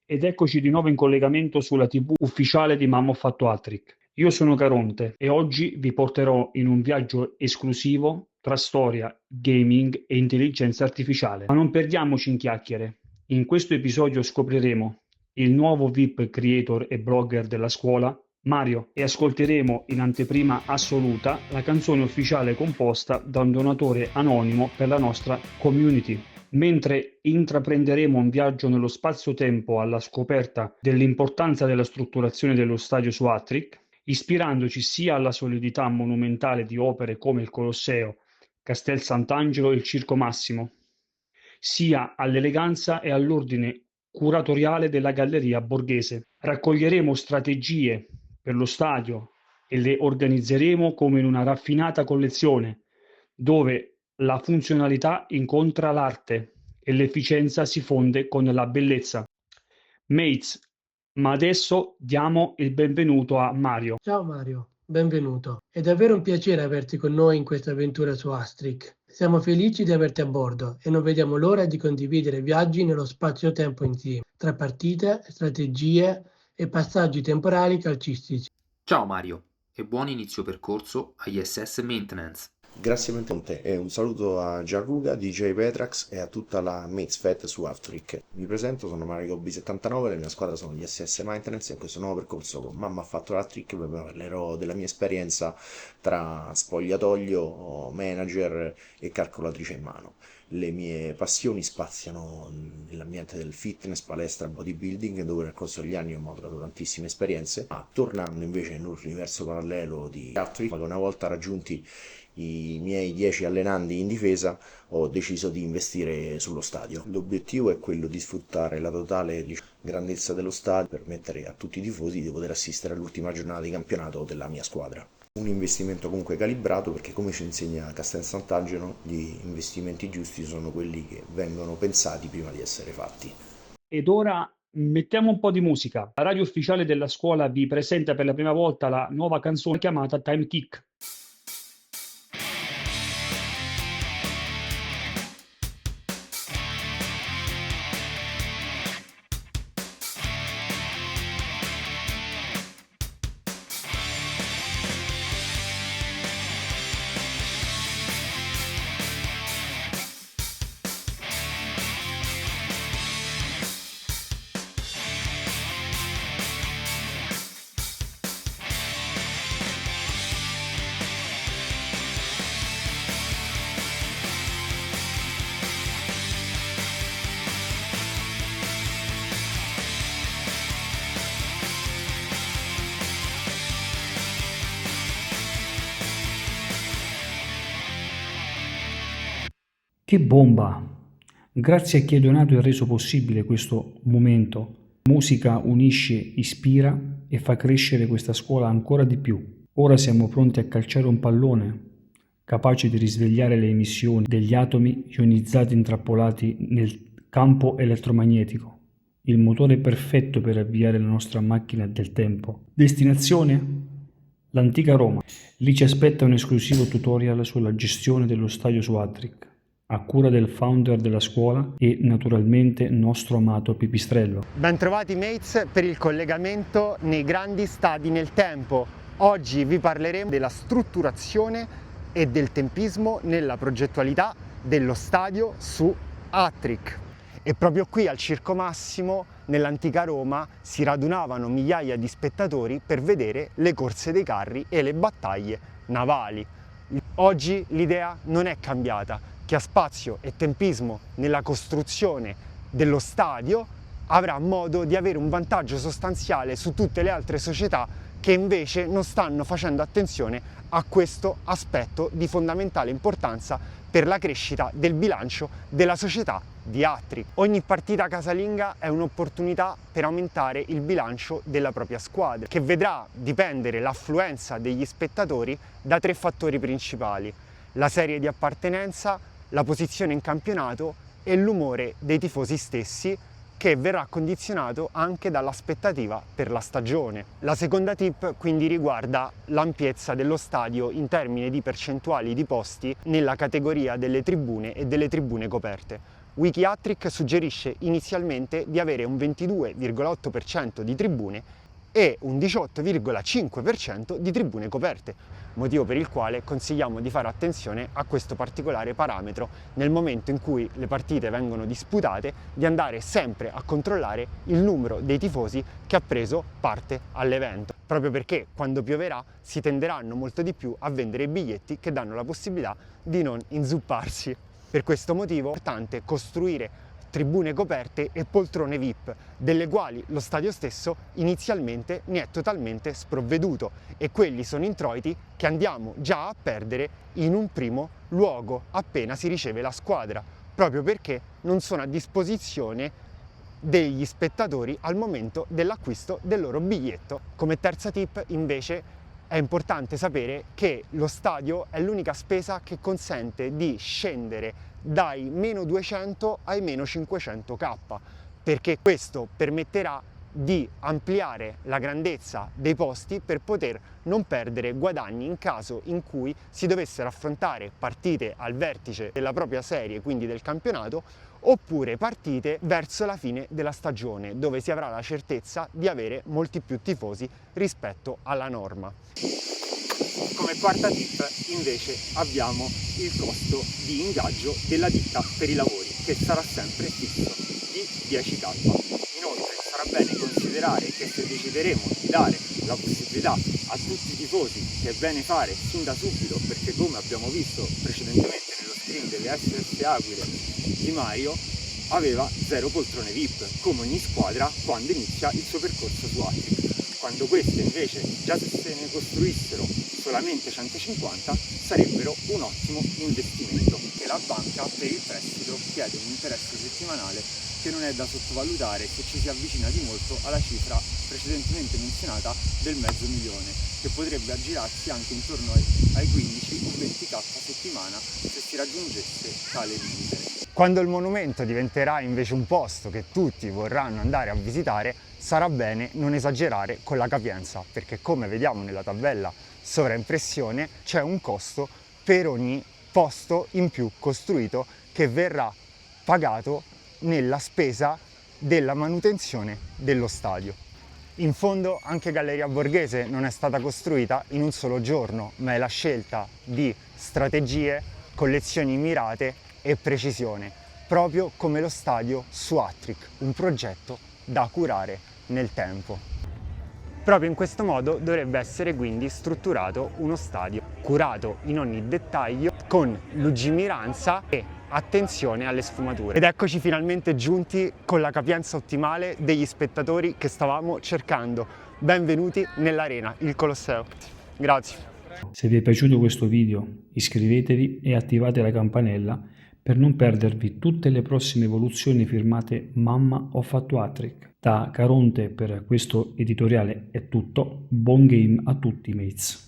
Ed eccoci di nuovo in collegamento sulla TV ufficiale di Mamma Ho Fatto Hat-Trick. Io sono Caronte e oggi vi porterò in un viaggio esclusivo tra storia, gaming e intelligenza artificiale. Ma non perdiamoci in chiacchiere. In questo episodio scopriremo il nuovo VIP creator e blogger della scuola, Mario, e ascolteremo in anteprima assoluta la canzone ufficiale composta da un donatore anonimo per la nostra community. Mentre intraprenderemo un viaggio nello spazio-tempo alla scoperta dell'importanza della strutturazione dello stadio su Attrick, ispirandoci sia alla solidità monumentale di opere come il Colosseo, Castel Sant'Angelo e il Circo Massimo, sia all'eleganza e all'ordine curatoriale della Galleria Borghese. Raccoglieremo strategie per lo stadio e le organizzeremo come in una raffinata collezione, dove la funzionalità incontra l'arte e l'efficienza si fonde con la bellezza. Mates, ma adesso diamo il benvenuto a Mario. Ciao Mario, benvenuto. È davvero un piacere averti con noi in questa avventura su Astric. Siamo felici di averti a bordo e non vediamo l'ora di condividere viaggi nello spazio-tempo insieme, tra partite, strategie e passaggi temporali calcistici. Ciao Mario e buon inizio percorso agli SS Maintenance. Grazie Monte e un saluto a Gianluca, DJ Petrax e a tutta la Mates Fed su Aftrick. Mi presento, sono Mario B79, la mia squadra sono gli SS Maintenance e in questo nuovo percorso con Mamma Ha Fatto Aftrick vi parlerò della mia esperienza tra spogliatoio, manager e calcolatrice in mano. Le mie passioni spaziano nell'ambiente del fitness, palestra, bodybuilding, dove nel corso degli anni ho maturato tantissime esperienze, ma tornando invece nell'universo parallelo di Aftrick, una volta raggiunti i miei 10 allenandi in difesa, ho deciso di investire sullo stadio. L'obiettivo è quello di sfruttare la totale grandezza dello stadio per permettere a tutti i tifosi di poter assistere all'ultima giornata di campionato della mia squadra. Un investimento comunque calibrato, perché come ci insegna Castel Sant'Angelo, gli investimenti giusti sono quelli che vengono pensati prima di essere fatti. Ed ora mettiamo un po' di musica. La radio ufficiale della scuola vi presenta per la prima volta la nuova canzone chiamata Time Kick. Che bomba! Grazie a chi ha donato e reso possibile questo momento. Musica unisce, ispira e fa crescere questa scuola ancora di più. Ora siamo pronti a calciare un pallone, capace di risvegliare le emissioni degli atomi ionizzati intrappolati nel campo elettromagnetico. Il motore perfetto per avviare la nostra macchina del tempo. Destinazione? L'antica Roma. Lì ci aspetta un esclusivo tutorial sulla gestione dello stadio su Attrick, a cura del founder della scuola e naturalmente nostro amato Pipistrello. Bentrovati mates per il collegamento nei grandi stadi nel tempo. Oggi vi parleremo della strutturazione e del tempismo nella progettualità dello stadio su Attrick. E proprio qui al Circo Massimo, nell'antica Roma, si radunavano migliaia di spettatori per vedere le corse dei carri e le battaglie navali. Oggi l'idea non è cambiata. Chi ha spazio e tempismo nella costruzione dello stadio avrà modo di avere un vantaggio sostanziale su tutte le altre società che invece non stanno facendo attenzione a questo aspetto di fondamentale importanza per la crescita del bilancio della società di Attrick. Ogni partita casalinga è un'opportunità per aumentare il bilancio della propria squadra, che vedrà dipendere l'affluenza degli spettatori da 3 fattori principali: la serie di appartenenza, la posizione in campionato e l'umore dei tifosi stessi, che verrà condizionato anche dall'aspettativa per la stagione. La seconda tip quindi riguarda l'ampiezza dello stadio in termini di percentuali di posti nella categoria delle tribune e delle tribune coperte. Wikiattric suggerisce inizialmente di avere un 22,8% di tribune e un 18,5% di tribune coperte, motivo per il quale consigliamo di fare attenzione a questo particolare parametro nel momento in cui le partite vengono disputate, di andare sempre a controllare il numero dei tifosi che ha preso parte all'evento, proprio perché quando pioverà si tenderanno molto di più a vendere i biglietti che danno la possibilità di non inzupparsi. Per questo motivo è importante costruire tribune coperte e poltrone VIP, delle quali lo stadio stesso inizialmente ne è totalmente sprovveduto, e quelli sono introiti che andiamo già a perdere in un primo luogo appena si riceve la squadra, proprio perché non sono a disposizione degli spettatori al momento dell'acquisto del loro biglietto. Come terza tip invece è importante sapere che lo stadio è l'unica spesa che consente di scendere dai meno 200 ai meno 500k, perché questo permetterà di ampliare la grandezza dei posti per poter non perdere guadagni in caso in cui si dovessero affrontare partite al vertice della propria serie, quindi del campionato, oppure partite verso la fine della stagione, dove si avrà la certezza di avere molti più tifosi rispetto alla norma. Come quarta tip invece abbiamo il costo di ingaggio della ditta per i lavori, che sarà sempre fisso di 10k. Inoltre sarà bene considerare che se decideremo di dare la possibilità a tutti i tifosi, che è bene fare sin da subito, perché come abbiamo visto precedentemente nello stream delle SS Aquile di Mario, aveva 0 poltrone VIP, come ogni squadra quando inizia il suo percorso su Attric. Quando queste invece, già se ne costruissero solamente 150, sarebbero un ottimo investimento, e la banca per il prestito chiede un interesse settimanale che non è da sottovalutare se ci si avvicina di molto alla cifra precedentemente menzionata del $500,000, che potrebbe aggirarsi anche intorno ai 15 o 20k a settimana se si raggiungesse tale limite. Quando il monumento diventerà invece un posto che tutti vorranno andare a visitare, sarà bene non esagerare con la capienza, perché come vediamo nella tabella sovraimpressione c'è un costo per ogni posto in più costruito che verrà pagato nella spesa della manutenzione dello stadio. In fondo anche Galleria Borghese non è stata costruita in un solo giorno, ma è la scelta di strategie, collezioni mirate e precisione, proprio come lo stadio su Attric, un progetto da curare nel tempo. Proprio in questo modo dovrebbe essere quindi strutturato uno stadio, curato in ogni dettaglio, con lungimiranza e attenzione alle sfumature. Ed eccoci finalmente giunti con la capienza ottimale degli spettatori che stavamo cercando. Benvenuti nell'Arena, il Colosseo. Grazie. Se vi è piaciuto questo video, iscrivetevi e attivate la campanella per non perdervi tutte le prossime evoluzioni firmate Mamma ho fatto Attric. Da Caronte per questo editoriale è tutto, buon game a tutti mates.